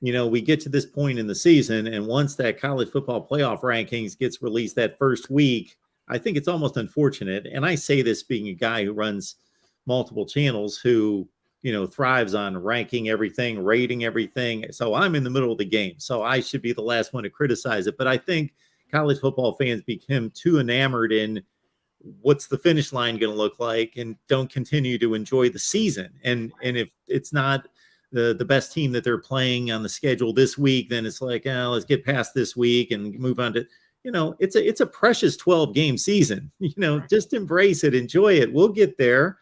we get to this point in the season, and once that college football playoff rankings gets released that first week, I think it's almost unfortunate. And I say this being a guy who runs multiple channels, who, thrives on ranking everything, rating everything. So I'm in the middle of the game. So I should be the last one to criticize it. But I think college football fans become too enamored in what's the finish line going to look like, and don't continue to enjoy the season. And if it's not the best team that they're playing on the schedule this week, then it's like, let's get past this week and move on to, it's a precious 12-game season. Just embrace it, enjoy it. We'll get there.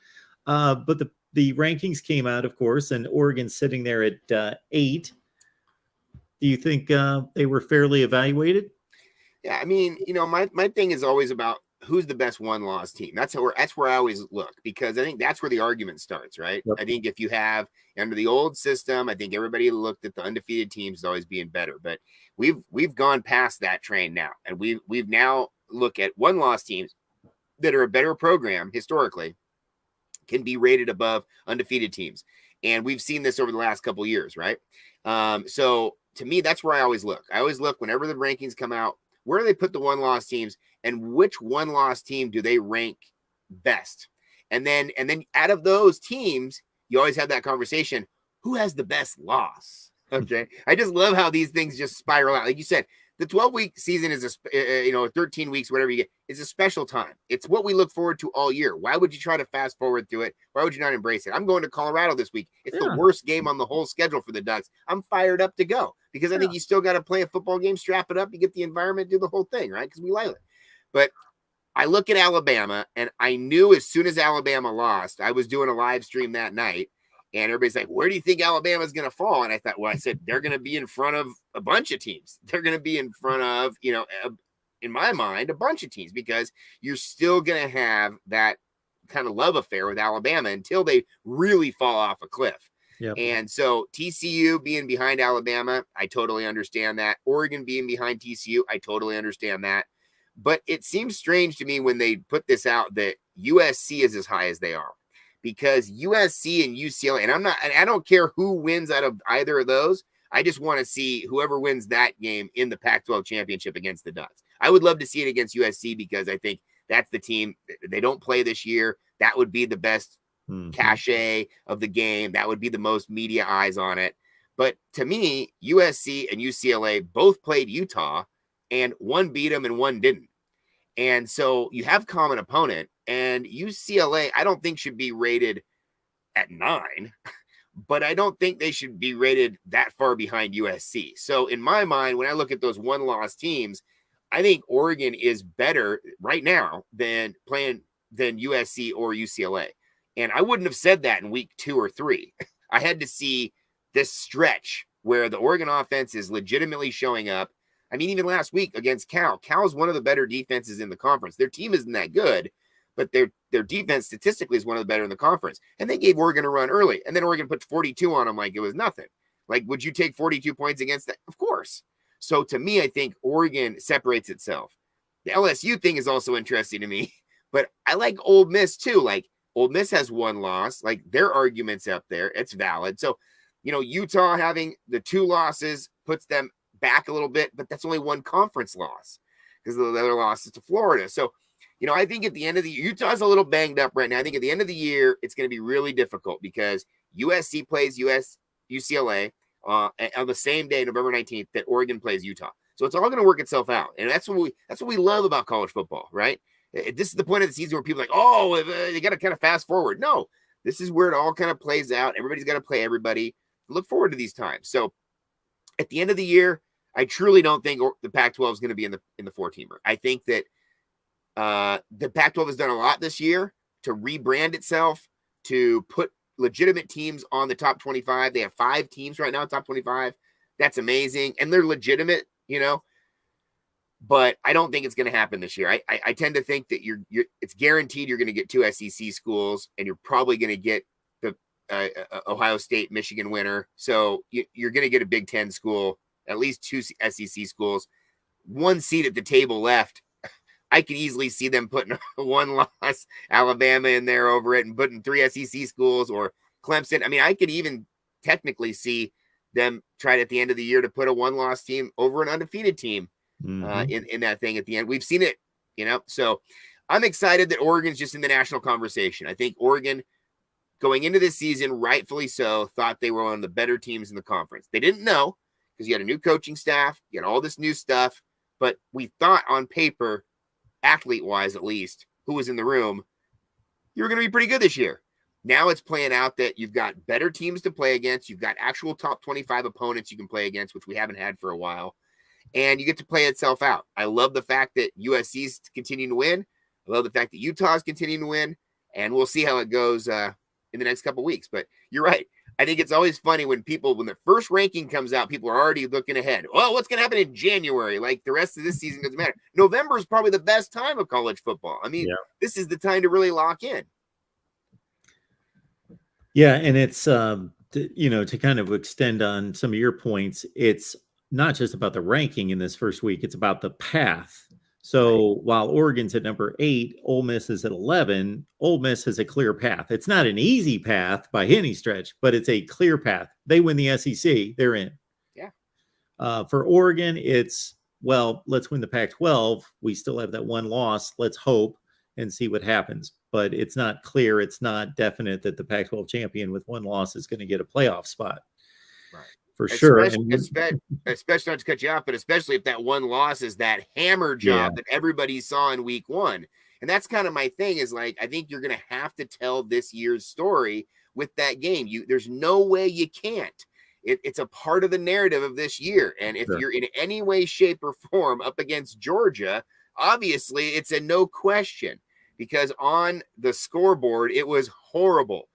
But the rankings came out, of course, and Oregon's sitting there at 8. Do you think they were fairly evaluated? Yeah, I mean, my thing is always about who's the best one-loss team. That's where I always look, because I think that's where the argument starts, right? Yep. I think if you have under the old system, I think everybody looked at the undefeated teams as always being better, but we've gone past that train now, and we've now look at one-loss teams that are a better program historically can be rated above undefeated teams, and we've seen this over the last couple of years, right? So to me, that's where I always look. I always look whenever the rankings come out, where do they put the one-loss teams, and which one-loss team do they rank best? And then out of those teams, you always have that conversation, who has the best loss? Okay. I just love how these things just spiral out. Like you said, the 12-week season is 13 weeks, whatever you get, is a special time. It's what we look forward to all year. Why would you try to fast forward through it? Why would you not embrace it? I'm going to Colorado this week. It's the worst game on the whole schedule for the Ducks. I'm fired up to go, because I think you still got to play a football game, strap it up, you get the environment, do the whole thing, right? Because we like it. But I look at Alabama, and I knew as soon as Alabama lost, I was doing a live stream that night, and everybody's like, where do you think Alabama's going to fall? And I thought, I said, they're going to be in front of a bunch of teams. They're going to be in front of, in my mind, a bunch of teams, because you're still going to have that kind of love affair with Alabama until they really fall off a cliff. Yep. And so TCU being behind Alabama, I totally understand that. Oregon being behind TCU, I totally understand that. But it seems strange to me when they put this out that USC is as high as they are, because USC and UCLA, and I don't care who wins out of either of those. I just want to see whoever wins that game in the Pac-12 championship against the Ducks. I would love to see it against USC, because I think that's the team. They don't play this year. That would be the best cachet of the game. That would be the most media eyes on it. But to me, USC and UCLA both played Utah, and one beat them and one didn't. And so you have common opponent, and UCLA, I don't think should be rated at 9, but I don't think they should be rated that far behind USC. So in my mind, when I look at those one-loss teams, I think Oregon is better right now than USC or UCLA. And I wouldn't have said that in week 2 or 3. I had to see this stretch where the Oregon offense is legitimately showing up. I mean, even last week against Cal is one of the better defenses in the conference. Their team isn't that good, but their defense statistically is one of the better in the conference. And they gave Oregon a run early, and then Oregon put 42 on them like it was nothing. Like, would you take 42 points against that? Of course. So to me, I think Oregon separates itself. The LSU thing is also interesting to me, but I like Ole Miss too. Like, Ole Miss has one loss, like their argument's up there. It's valid. So, Utah having the 2 losses puts them back a little bit, but that's only one conference loss, because the other loss is to Florida. So, I think at the end of the year, Utah's a little banged up right now. I think at the end of the year, it's going to be really difficult, because USC plays UCLA on the same day, November 19th, that Oregon plays Utah. So it's all going to work itself out. And that's what we love about college football, right? This is the point of the season where people are like, oh, they got to kind of fast forward. No, this is where it all kind of plays out. Everybody's got to play everybody. Look forward to these times. So at the end of the year, I truly don't think the Pac-12 is going to be in the 4-teamer. I think that the Pac-12 has done a lot this year to rebrand itself, to put legitimate teams on the top 25. They have 5 teams right now, top 25. That's amazing. And they're legitimate, but I don't think it's going to happen this year. I tend to think that it's guaranteed you're going to get 2 SEC schools, and you're probably going to get the Ohio State, Michigan winner. So you're going to get a Big Ten school, at least 2 SEC schools, 1 seat at the table left. I could easily see them putting a 1-loss Alabama in there over it, and putting 3 SEC schools, or Clemson. I mean, I could even technically see them tried at the end of the year to put a 1-loss team over an undefeated team in that thing at the end. We've seen it, so I'm excited that Oregon's just in the national conversation. I think Oregon, going into this season, rightfully so, thought they were one of the better teams in the conference. They didn't know because you had a new coaching staff, you had all this new stuff, but we thought on paper, athlete-wise at least, who was in the room, you were going to be pretty good this year. Now it's playing out that you've got better teams to play against. You've got actual top 25 opponents you can play against, which we haven't had for a while. And you get to play itself out. I love the fact that USC's continuing to win. I love the fact that Utah's continuing to win. And we'll see how it goes in the next couple of weeks. But you're right. I think it's always funny when the first ranking comes out, people are already looking ahead. Well, what's going to happen in January? Like, the rest of this season doesn't matter. November is probably the best time of college football. I mean, This is the time to really lock in. Yeah, and it's to kind of extend on some of your points, it's not just about the ranking in this first week, it's about the path. So while Oregon's at number 8, Ole Miss is at 11, Ole Miss has a clear path. It's not an easy path by any stretch, but it's a clear path. They win the SEC, they're in. Yeah. For Oregon, it's, well, let's win the Pac-12. We still have that one loss. Let's hope and see what happens. But it's not clear, it's not definite that the Pac-12 champion with one loss is going to get a playoff spot. Right. For sure. Especially not to cut you off, but especially if that one loss is that hammer job that everybody saw in week 1. And that's kind of my thing is, like, I think you're going to have to tell this year's story with that game. There's no way you can't. It's a part of the narrative of this year. And if you're in any way, shape, or form up against Georgia, obviously it's a no question, because on the scoreboard, it was horrible.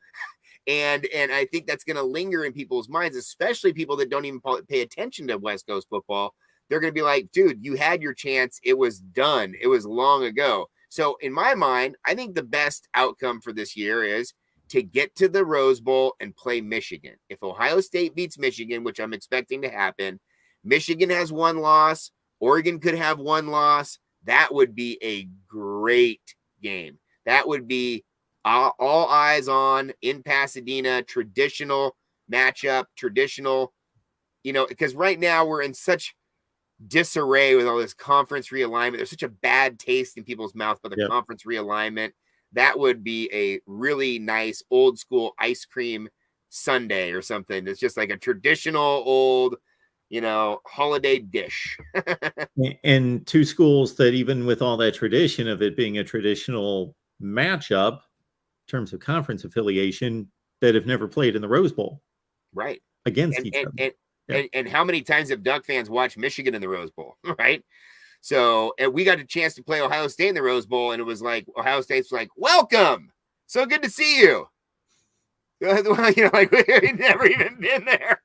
And I think that's going to linger in people's minds, especially people that don't even pay attention to West Coast football. They're going to be like, dude, you had your chance. It was done. It was long ago. So in my mind, I think the best outcome for this year is to get to the Rose Bowl and play Michigan. If Ohio State beats Michigan, which I'm expecting to happen, Michigan has one loss, Oregon could have one loss. That would be a great game. That would be all eyes on in Pasadena, traditional matchup, because right now we're in such disarray with all this conference realignment. There's such a bad taste in people's mouth by the conference realignment. That would be a really nice old school ice cream sundae or something. That's just like a traditional old, holiday dish. And two schools that, even with all that tradition of it being a traditional matchup, terms of conference affiliation, that have never played in the Rose Bowl, right? Against each other. And how many times have Duck fans watched Michigan in the Rose Bowl, right? So, and we got a chance to play Ohio State in the Rose Bowl, and it was like Ohio State's like, "Welcome, so good to see you." Well, we've never even been there.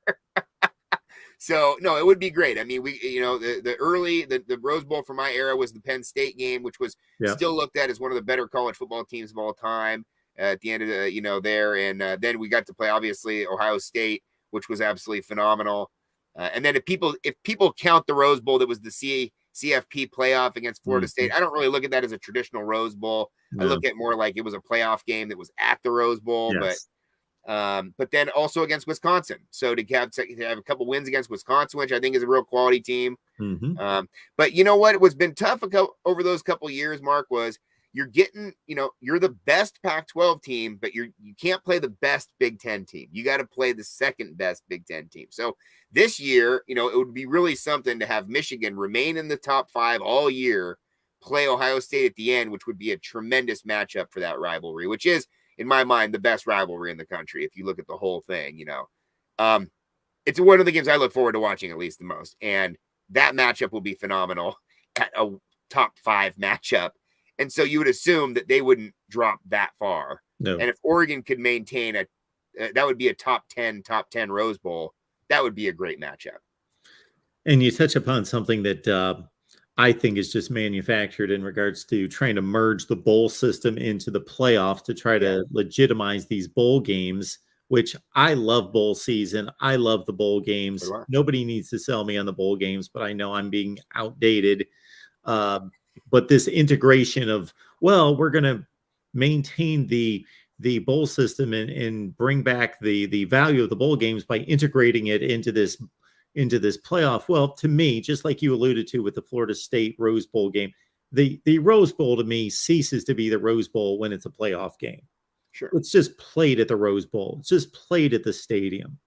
So no, it would be great. I mean, the Rose Bowl for my era was the Penn State game, which was still looked at as one of the better college football teams of all time. At the end of the, there. And then we got to play, obviously, Ohio State, which was absolutely phenomenal. And then if people count the Rose Bowl that was the CFP playoff against Florida State, I don't really look at that as a traditional Rose Bowl. No. I look at more like it was a playoff game that was at the Rose Bowl, but then also against Wisconsin. So to have a couple wins against Wisconsin, which I think is a real quality team. Mm-hmm. But you know what? What's been tough over those couple years, Mark, was you're getting, you're the best Pac-12 team, but you can't play the best Big Ten team. You got to play the second best Big Ten team. So this year, it would be really something to have Michigan remain in the top 5 all year, play Ohio State at the end, which would be a tremendous matchup for that rivalry, which is, in my mind, the best rivalry in the country. If you look at the whole thing, it's one of the games I look forward to watching at least the most. And that matchup will be phenomenal at a top 5 matchup. And so you would assume that they wouldn't drop that far. No. And if Oregon could maintain that would be a top 10 Rose Bowl. That would be a great matchup. And you touch upon something that I think is just manufactured in regards to trying to merge the bowl system into the playoffs to try to legitimize these bowl games, which I love bowl season. I love the bowl games. Nobody needs to sell me on the bowl games, but I know I'm being outdated. But this integration of, we're going to maintain the the bowl system and bring back the value of the bowl games by integrating it into this playoff. Well, to me, just like you alluded to with the Florida State Rose Bowl game, the Rose Bowl to me ceases to be the Rose Bowl when it's a playoff game. Sure. It's just played at the Rose Bowl. It's just played at the stadium.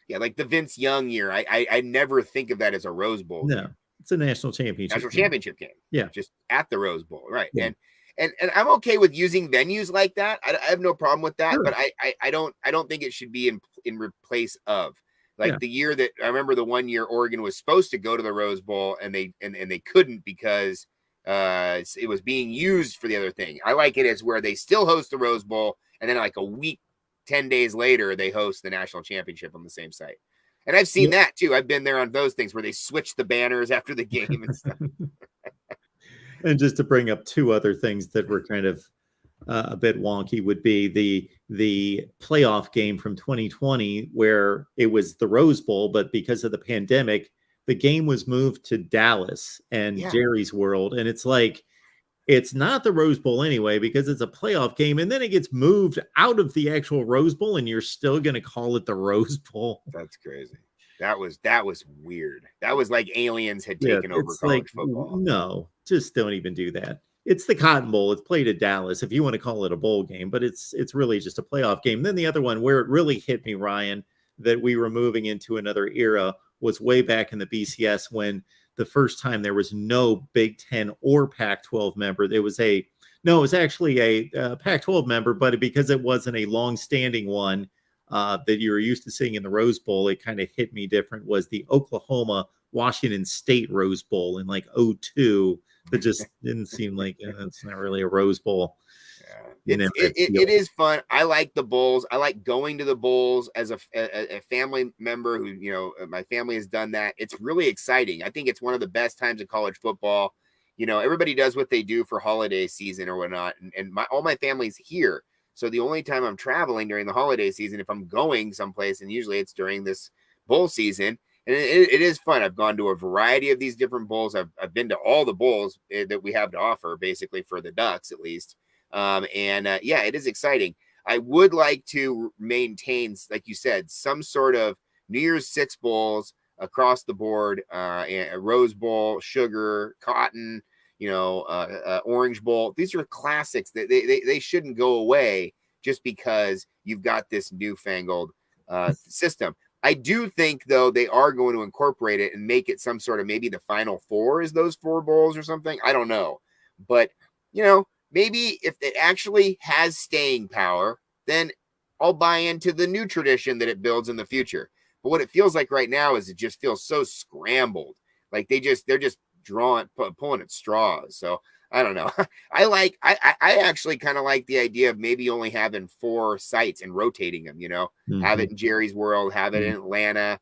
Yeah, like the Vince Young year. I never think of that as a Rose Bowl No, game. It's a national championship Championship game. Yeah. Just at the Rose Bowl. Right. Yeah. And I'm okay with using venues like that. I have no problem with that, Sure. but I don't think it should be in replace of. Like the year that I remember, the one year Oregon was supposed to go to the Rose Bowl and they couldn't because it was being used for the other thing. I like it as where they still host the Rose Bowl and then like a week, 10 days later, they host the national championship on the same site. And I've seen that too. I've been there on those things where they switch the banners after the game and stuff. And just to bring up two other things that were kind of a bit wonky would be the playoff game from 2020 where it was the Rose Bowl, but because of the pandemic, the game was moved to Dallas and Jerry's World. And it's like, it's not the Rose Bowl anyway, because it's a playoff game. And then it gets moved out of the actual Rose Bowl and you're still going to call it the Rose Bowl. That's crazy. That was weird. That was like aliens had taken over college football. No, just don't even do that. It's the Cotton Bowl. It's played at Dallas, if you want to call it a bowl game, but it's really just a playoff game. Then the other one where it really hit me, Ryan, that we were moving into another era was way back in the BCS when the first time there was no Big Ten or Pac-12 member. It was actually a Pac-12 member, but because it wasn't a long-standing one that you were used to seeing in the Rose Bowl, it kind of hit me different, was the Oklahoma Washington State Rose Bowl in like 2002. That just didn't seem like it's not really a Rose Bowl. Yeah. It is fun. I like the bowls. I like going to the bowls as a family member who, my family has done that. It's really exciting. I think it's one of the best times in college football. Everybody does what they do for holiday season or whatnot. And all my family's here. So the only time I'm traveling during the holiday season, if I'm going someplace, and usually it's during this bowl season, and it is fun. I've gone to a variety of these different bowls. I've been to all the bowls that we have to offer, basically for the Ducks at least. It is exciting. I would like to maintain, like you said, some sort of New Year's Six bowls across the board, a Rose Bowl, Sugar, Cotton, Orange Bowl. These are classics that they shouldn't go away just because you've got this newfangled system. I do think, though, they are going to incorporate it and make it some sort of, maybe the Final Four is those 4 bowls or something. I don't know. But, maybe if it actually has staying power, then I'll buy into the new tradition that it builds in the future. But what it feels like right now is it just feels so scrambled. Like they're just pulling at straws. So I don't know. I actually kind of like the idea of maybe only having 4 sites and rotating them, have it in Jerry's World, have it in Atlanta,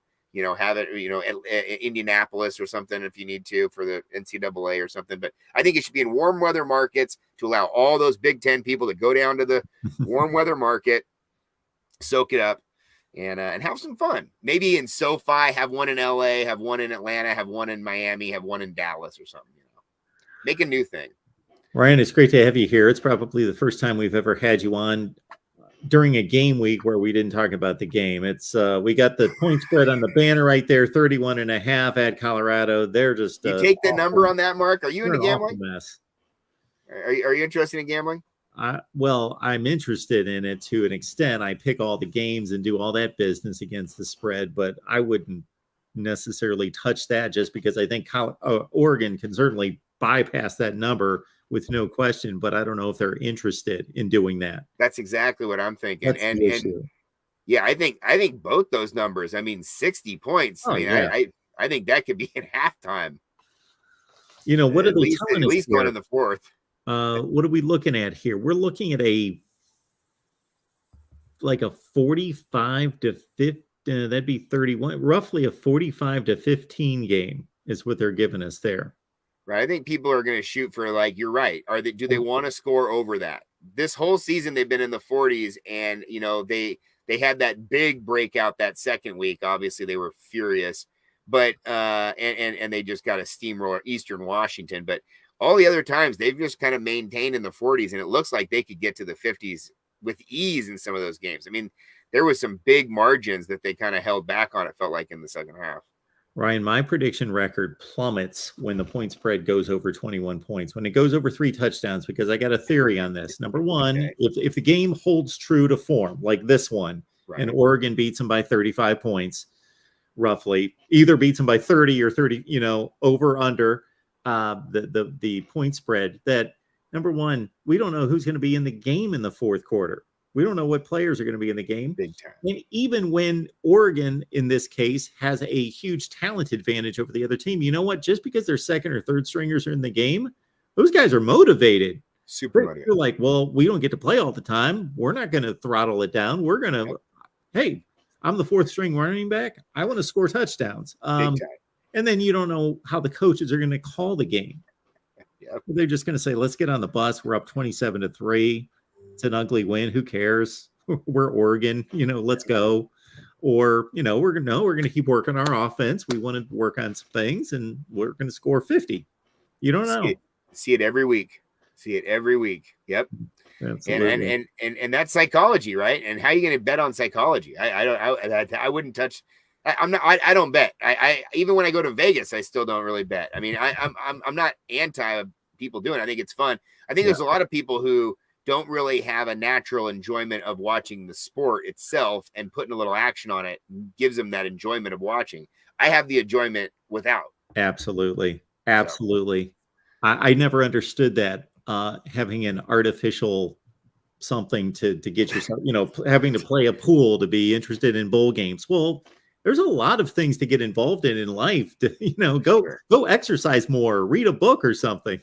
have it, at Indianapolis or something if you need to for the NCAA or something. But I think it should be in warm weather markets to allow all those Big Ten people to go down to the warm weather market, soak it up, and have some fun. Maybe in SoFi, have one in LA, have one in Atlanta, have one in Miami, have one in Dallas or something. Make a new thing. Ryan, it's great to have you here. It's probably the first time we've ever had you on during a game week where we didn't talk about the game. It's we got the point spread on the banner right there, 31.5 at Colorado. They're just you take the number on that, Mark. Are you into gambling? Mess. Are you interested in gambling? Well, I'm interested in it to an extent. I pick all the games and do all that business against the spread, but I wouldn't necessarily touch that just because I think Oregon can certainly bypass that number with no question, but I don't know if they're interested in doing that. That's exactly what I'm thinking. And yeah, I think both those numbers, 60 points. I think that could be at halftime. What are they telling us? At least going in the fourth. What are we looking at here? We're looking at a 45 to 50. That'd be 31, roughly a 45 to 15 game is what they're giving us there. Right. I think people are going to shoot for, you're right. Do they want to score over that? This whole season, they've been in the 40s and, they had that big breakout that second week. Obviously they were furious, but, and they just got a steamroller Eastern Washington, but all the other times they've just kind of maintained in the 40s and it looks like they could get to the 50s with ease in some of those games. I mean, there was some big margins that they kind of held back on, it felt like, in the second half. Ryan, my prediction record plummets when the point spread goes over 21 points, when it goes over 3 touchdowns, because I got a theory on this. Number one, Okay. if the game holds true to form, like this one, Right. and Oregon beats them by 35 points, roughly, either beats them by 30 or 30, over, under the point spread, that number one, we don't know who's going to be in the game in the fourth quarter. We don't know what players are going to be in the game. Big time. And even when Oregon, in this case, has a huge talent advantage over the other team, you know what? Just because their second or third stringers are in the game, those guys are motivated. Super motivated. They're like, well, we don't get to play all the time. We're not going to throttle it down. We're going to, hey, I'm the fourth string running back. I want to score touchdowns. Big time. And then you don't know how the coaches are going to call the game. Yep. They're just going to say, let's get on the bus. We're up 27-3. It's an ugly win. Who cares? We're Oregon, let's go. Or, we're going to keep working our offense. We want to work on some things, and we're going to score 50. You don't know. See it every week. Yep. Absolutely. And that's psychology, right? And how are you going to bet on psychology? I wouldn't touch. I don't bet. I even when I go to Vegas, I still don't really bet. I mean, I'm not anti people doing it. I think it's fun. I think there's a lot of people who don't really have a natural enjoyment of watching the sport itself, and putting a little action on it gives them that enjoyment of watching. I have the enjoyment without. Absolutely. I never understood that, having an artificial something to get yourself, having to play a pool to be interested in bowl games. Well, there's a lot of things to get involved in life to, go exercise more, read a book or something,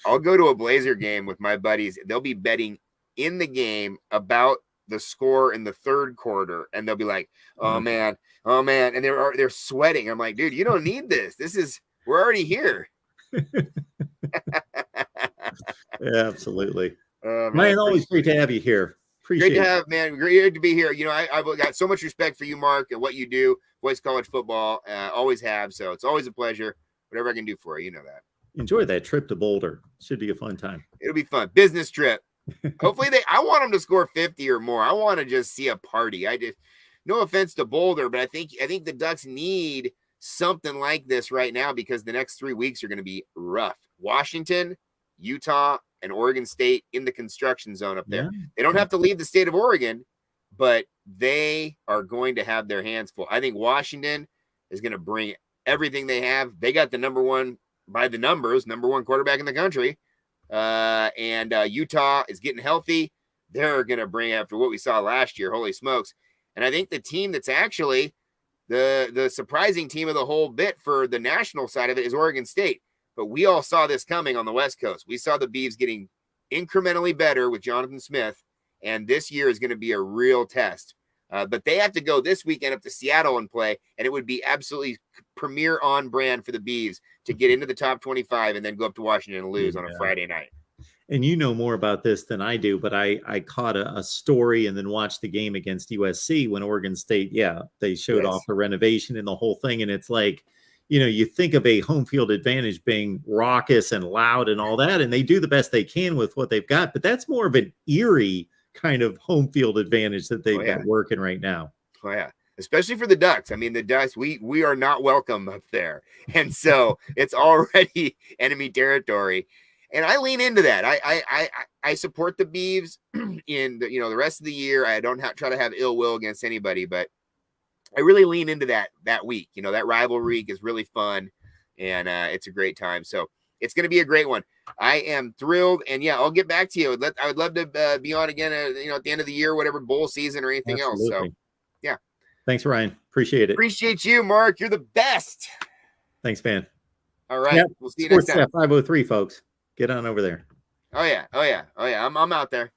I'll go to a Blazer game with my buddies. They'll be betting in the game about the score in the third quarter, and they'll be like, oh man. And they're sweating. I'm like, dude, you don't need this. We're already here. Yeah, absolutely. Man, always great to have you here. Great to have, man. Great to be here. I've got so much respect for you, Mark, and what you do, Voice College Football. Always have. So it's always a pleasure. Whatever I can do for you, you know that. Enjoy that trip to Boulder. Should be a fun time. It'll be fun. Business trip. Hopefully I want them to score 50 or more. I want to just see a party. No offense to Boulder, but I think the Ducks need something like this right now, because the next 3 weeks are going to be rough. Washington, Utah, and Oregon State in the construction zone up there. Yeah. They don't have to leave the state of Oregon, but they are going to have their hands full. I think Washington is going to bring everything they have. They got the number one quarterback in the country. And Utah is getting healthy. They're going to bring, after what we saw last year, holy smokes. And I think the team that's actually the surprising team of the whole bit for the national side of it is Oregon State. But we all saw this coming on the West Coast. We saw the Beavs getting incrementally better with Jonathan Smith, and this year is going to be a real test. But they have to go this weekend up to Seattle and play, and it would be absolutely premier on brand for the Beavs to get into the top 25 and then go up to Washington and lose on a Friday night. And you know more about this than I do, but I caught a story and then watched the game against USC when Oregon State, they showed off the renovation and the whole thing, and it's like, you think of a home field advantage being raucous and loud and all that, and they do the best they can with what they've got. But that's more of an eerie kind of home field advantage that they've got working right now. Oh, yeah. Especially for the Ducks. I mean, the Ducks, we are not welcome up there. And so it's already enemy territory. And I lean into that. I support the Beavs in the rest of the year. I don't try to have ill will against anybody, but I really lean into that week. That rivalry week is really fun, and it's a great time. So it's going to be a great one. I am thrilled, and I'll get back to you. I would love to be on again, at the end of the year, whatever bowl season or anything else. So, thanks, Ryan. Appreciate it. Appreciate you, Mark. You're the best. Thanks, man. All right, we'll see you next time. 503, folks. Get on over there. Oh yeah. I'm out there.